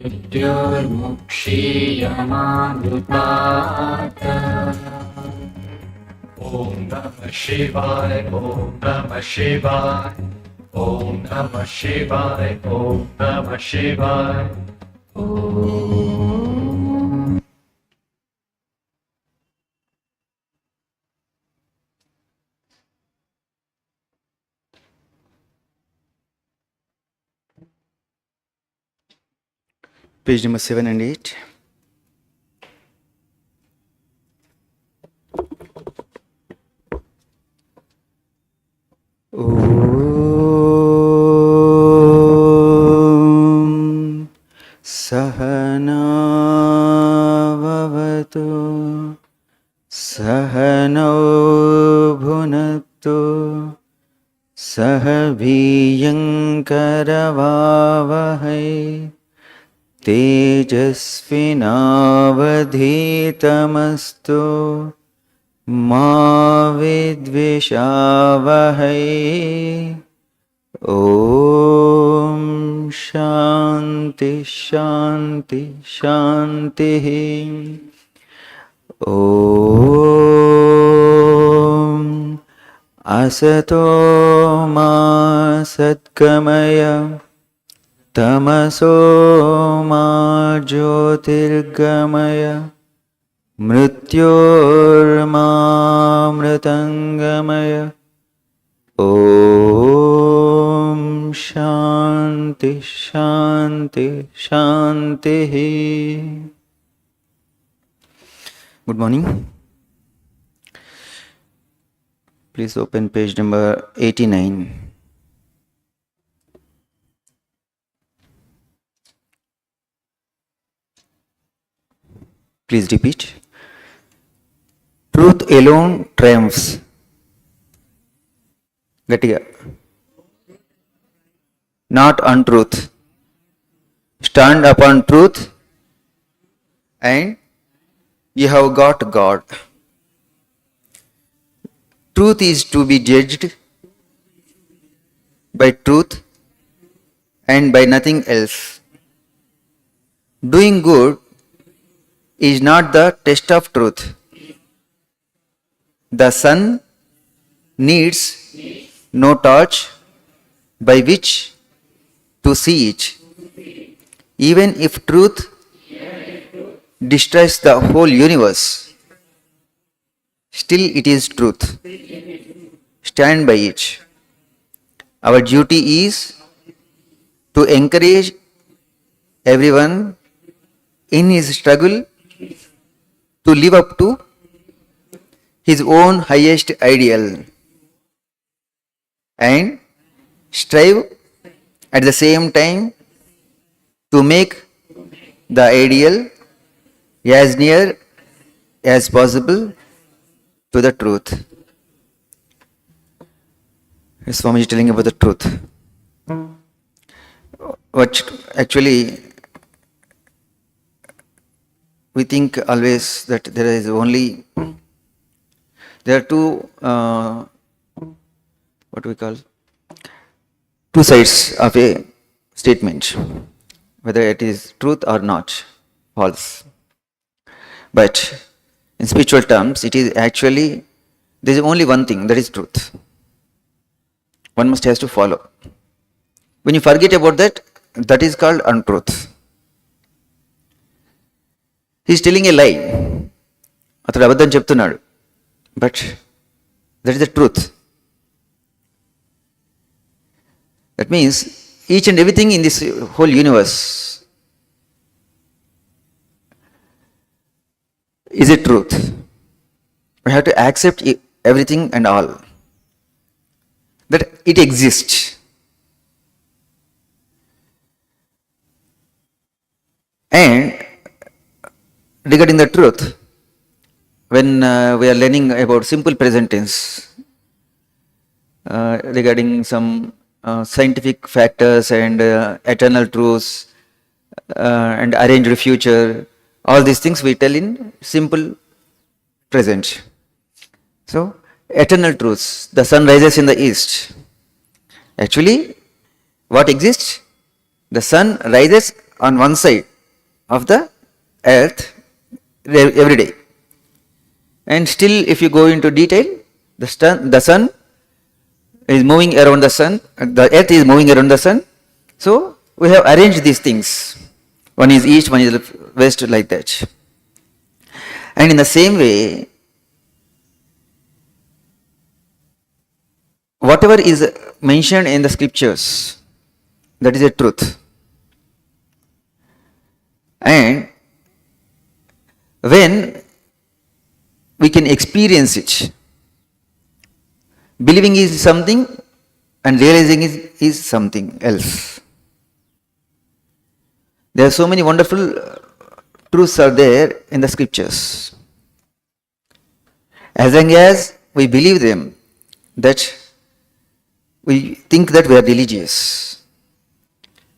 मृत्युर्मुक्षीयमामृतात् Om Namah Shivaya, Om Namah Shivaya, Om Namah Shivaya, Om Namah Shivaya. Om. Page number 7 and 8. Om Sahana Vavatu Sahano Bhunattu Sahabhiyankaravavahai Tejasvinavadhitamastu Ma vidvishavahai. Om Shanti Shanti Shanti. Om Asato Ma Satgamaya Tamaso Ma Jyotirgamaya Mrityormamritangamaya. Om Shanti Shanti Shanti. Good morning. Please open page number 89. Please repeat. Truth alone triumphs. Gatiga. Not untruth. Stand upon truth and you have got God. Truth is to be judged by truth and by nothing else. Doing good is not the test of truth. The sun needs no torch by which to see it. Even if truth destroys the whole universe, still it is truth. Stand by it. Our duty is to encourage everyone in his struggle to live up to his own highest ideal and strive at the same time to make the ideal as near as possible to the truth. Swami is telling about the truth. What actually we think always that there are two two sides of a statement, whether it is truth or not, false. But in spiritual terms, it is actually, there is only one thing, that is truth. One must has to follow. When you forget about that, that is called untruth. He is telling a lie. అతడు అబద్ధం చెప్తున్నాడు. But that is the truth. That means each and everything in this whole universe is a truth. We have to accept everything and all. That it exists. And regarding the truth, when we are learning about simple present tense, regarding some scientific factors and eternal truths and arranged future, all these things we tell in simple present. So, eternal truths, the sun rises in the east. Actually, what exists? The sun rises on one side of the earth every day. And still, if you go into detail, the sun is moving around the sun, the earth is moving around the sun. So we have arranged these things. One is east, one is west, like that. And in the same way, whatever is mentioned in the scriptures, that is a truth. And when we can experience it, believing is something and realizing is something else. There are so many wonderful truths are there in the scriptures. As long as we believe them, that we think that we are religious.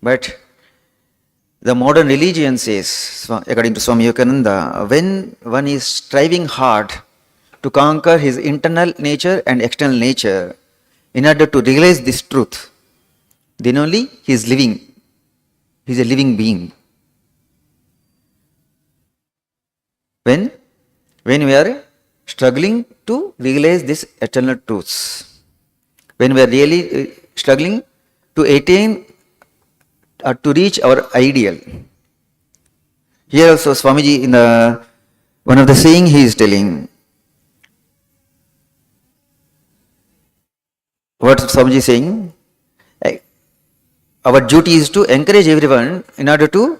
But the modern religion says, according to Swami Yogananda, when one is striving hard to conquer his internal nature and external nature in order to realize this truth, then only he is living. He is a living being. When we are struggling to realize these eternal truths, when we are really struggling to attain or to reach our ideal. Here also Swamiji, in one of the saying he is telling, what Swamiji is saying, our duty is to encourage everyone in order to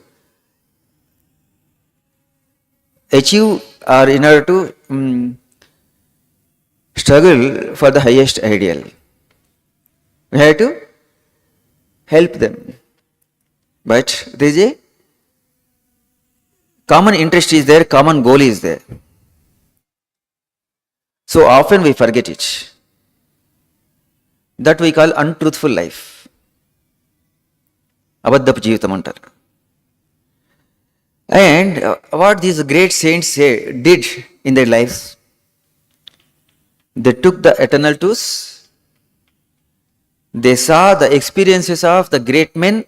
achieve or in order to struggle for the highest ideal. We have to help them. But there is a common interest is there, common goal is there. So often we forget it. That we call untruthful life. Abaddapu jeevitam antaru. And what these great saints did in their lives, they took the eternal truths, they saw the experiences of the great men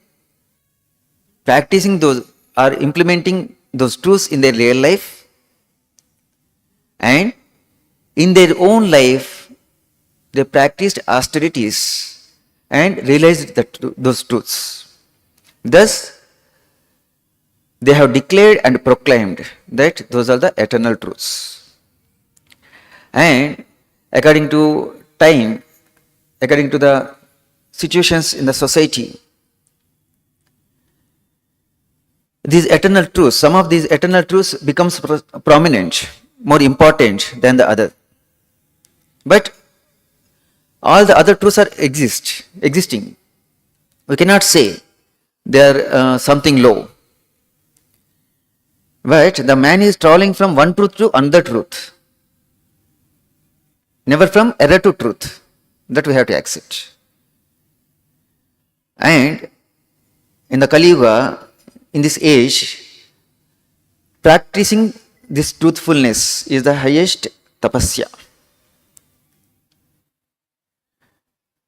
practicing those or implementing those truths in their real life, and in their own life they practiced austerities and realized those truths. Thus, they have declared and proclaimed that those are the eternal truths. And according to time, according to the situations in the society, these eternal truths, some of these eternal truths becomes prominent, more important than the other. But all the other truths are existing. We cannot say they are something low. But the man is traveling from one truth to another truth. Never from error to truth. That we have to accept. And in the Kali Yuga, in this age, practicing this truthfulness is the highest tapasya.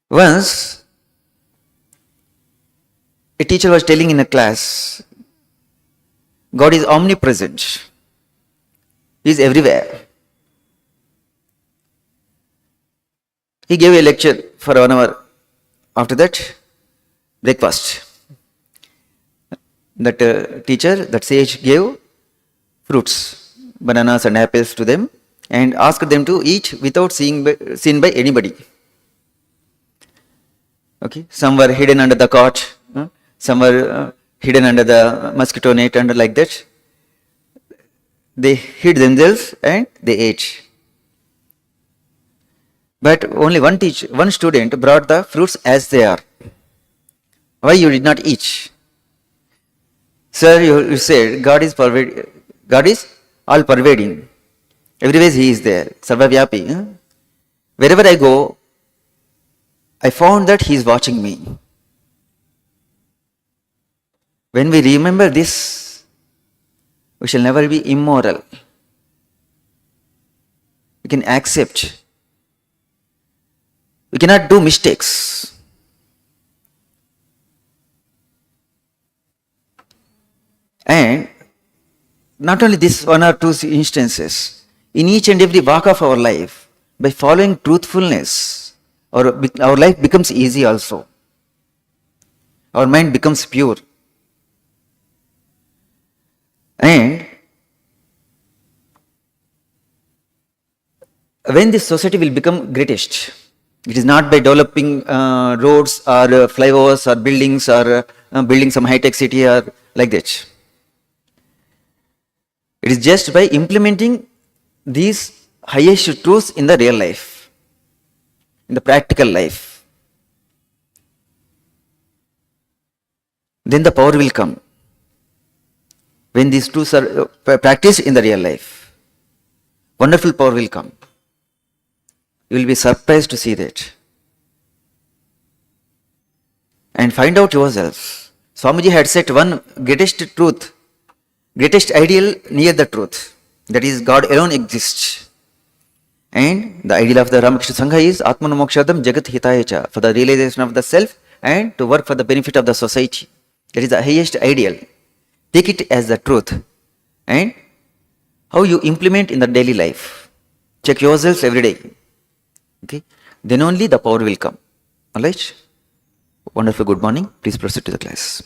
Once, a teacher was telling in a class, God is omnipresent. He is everywhere. He gave a lecture for 1 hour. After that, breakfast. That teacher, that sage, gave fruits, bananas and apples to them and asked them to eat without seen by anybody. Okay, some were hidden under the cot, some were hidden under the mosquito net and like that. They hid themselves and they ate. But only one student brought the fruits as they are. Why you did not eat? Sir, you said God is all pervading. Everywhere He is there. Sarvavyapi. Wherever I go, I found that He is watching me. When we remember this, we shall never be immoral. We can accept. We cannot do mistakes. And not only this one or two instances, in each and every walk of our life, by following truthfulness, our life becomes easy also. Our mind becomes pure. And when this society will become greatest, it is not by developing roads or flyovers or buildings or building some high-tech city or like that. It is just by implementing these highest truths in the real life, in the practical life. Then the power will come. When these truths are practiced in the real life, wonderful power will come. You will be surprised to see that. And find out yourself. Swamiji had set one greatest truth, greatest ideal near the truth. That is, God alone exists. And the ideal of the Ramakrishna Sangha is Atmana Mokshadam Jagat Hitayacha, for the realization of the self and to work for the benefit of the society. That is the highest ideal. Take it as the truth. And how you implement in the daily life. Check yourselves every day. Okay, then only the power will come. Alright? Wonderful, good morning. Please proceed to the class.